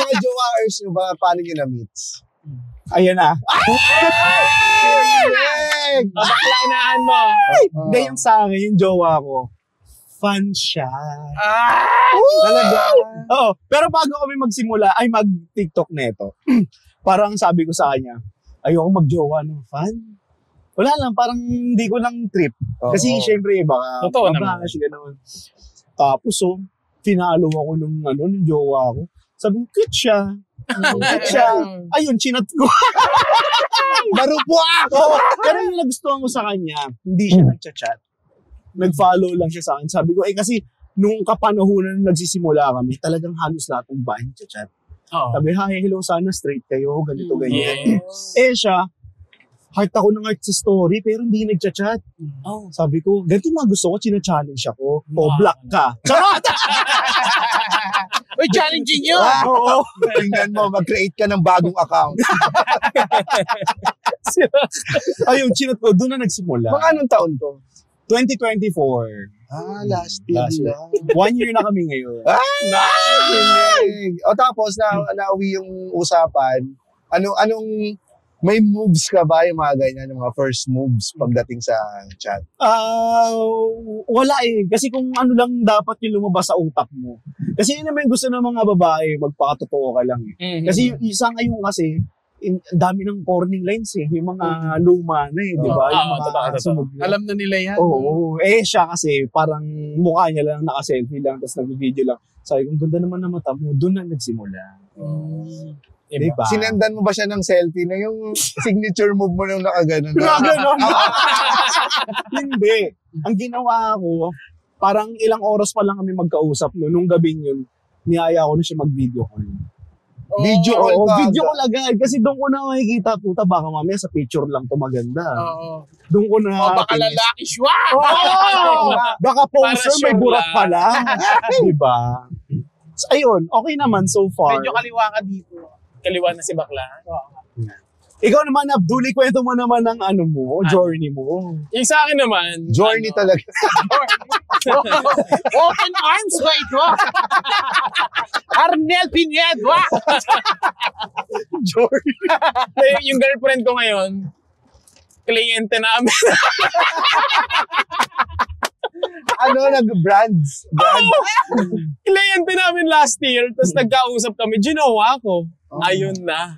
mga jowaers nyo ba, paano nyo na-meets? Ayan na. Pabaklanahan mo. Hindi, yung sa akin, yung jowa ko, fan siya. Talaga? Oo. Pero bago kami magsimula, ay mag-TikTok neto, parang sabi ko sa kanya, ayoko mag-jowa ng fan. Wala lang, parang hindi ko lang trip. Kasi syempre, baka Totoo naman. Naman. Tapos, finalo ako nung jowa ko. Sabi ko, cute siya. Ayun, chinat ko. Marupwa! Pero yung nagustuhan ko sa kanya, hindi siya nag-chat. Nag-follow lang siya sa akin. Sabi ko, kasi nung kapanahunan na nagsisimula kami, talagang halos lahat ng bahay nag-chat. Sabi, hi, hello, sana straight kayo, ganito, ganyan. Yes. Siya, heart ako ng heart sa story, pero hindi nag-chat. Sabi ko, ganito mga gusto ko, china-challenge ako. Black ka. Charot! Uy, challenging yun! Oo. Tingnan mo, mag-create ka ng bagong account. Ayun, chinat ko, doon na nagsimula. Mga anong taon to? 2024. Last year lang. 1 year na kami ngayon. O tapos, nauwi yung usapan. Anong, may moves ka ba yung mga ganyan, yung mga first moves pagdating sa chat? Wala eh. Kasi kung ano lang dapat yung lumabas sa utak mo. Kasi yun naman gusto ng mga babae, magpakatotoo ka lang eh. Kasi yung isa ngayon kasi, dami ng corning lines eh. Yung mga luma na eh, di ba? Yung mga sunog na. Alam na nila yan. Oo. Siya kasi, parang mukha niya lang, naka-selfie lang, tapos nag-video lang. Sabi ko, ganda naman na mata mo, doon na nagsimula. Diba? Sinendan mo ba siya ng selfie na yung signature move mo nung nakaganon? Nakaganon? Hindi. Ang ginawa ko, parang ilang oras pa lang kami magkausap no. Nung gabing yun, niyaya ko na siya mag-video call. Video call ka? Video call agad. Kasi doon ko na makikita, puta, baka mamaya sa picture lang to maganda. Oo. Doon ko na... Baka lalaki siya! Baka poster, may burak pala. Diba? So, ayun, okay naman so far. Medyo kaliwa ka dito. Kaliwa na si bakla. Ikaw naman, Abdul, kwento mo naman ng journey mo. Yung sa akin naman... Journey talaga. Open arms ba ito? Arnel Pinedo! Journey. Yung girlfriend ko ngayon, kliyente namin. Brands? Kliyente namin last year, tapos nagkausap kami, ginawa ko. Ayun na.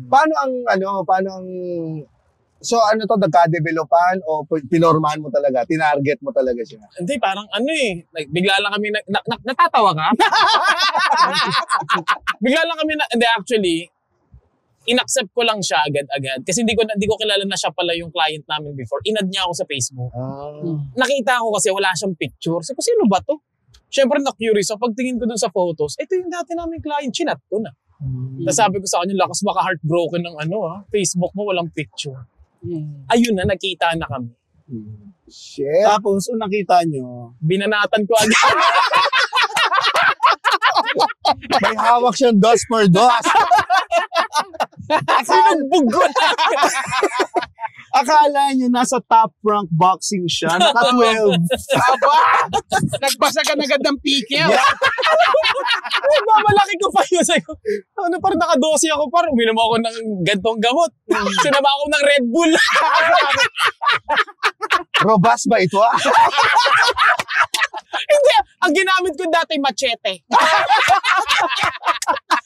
Paano ang so nagka-developan o pinormahan mo talaga, tinarget mo talaga siya? Hindi, parang like, bigla lang kami, natatawa ka? Bigla lang kami, hindi actually, inaccept ko lang siya agad-agad. Kasi hindi ko kilala na siya pala yung client namin before. Inad niya ako sa Facebook. Nakita ko kasi wala siyang picture. Sabi ko, sino ba to? Siyempre na-curious. So pagtingin ko dun sa photos, ito yung dati namin client, chinat ko na. Tapos sabi ko sa kanya, lakas baka heartbroken ng Facebook mo, walang picture. Ayun na, nakita na kami. Shit. Tapos, nakita nyo, binanatan ko agad. May hawak siyang dos for dos. Sinugbog ko na. akala nyo nasa top rank boxing siya, naka-12. Aba! Nagbasagan agad ng pikel. Mamalaki ko pa yun. Parang naka-12 ako, parang uminom ako ng gantong gamot. Sinaba ako ng Red Bull. Robust ba ito? Hindi, ang ginamit ko dati machete.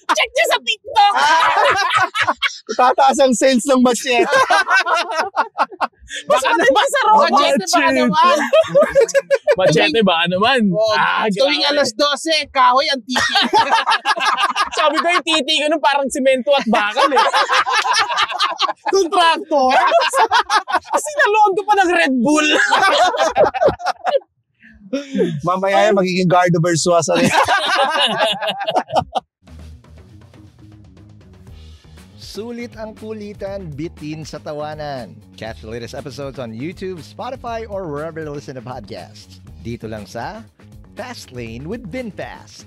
Check niya sa TikTok. Tataas ang sales ng machete. Mas matindi sa road. Machete ba naman? Machete ba naman? Tuwing alas 12, kahoy ang titi. Sabi ko yung titi ko nun parang simento at bakal eh. Kontraktor. Kasi naloon ko pa ng Red Bull. Mamaya yan, magiging Gardo Versuasa rin. Sulit ang kulitan, bitin sa tawanan. Catch the latest episodes on YouTube, Spotify, or wherever you listen to podcasts. Dito lang sa Fast Lane with VinFast.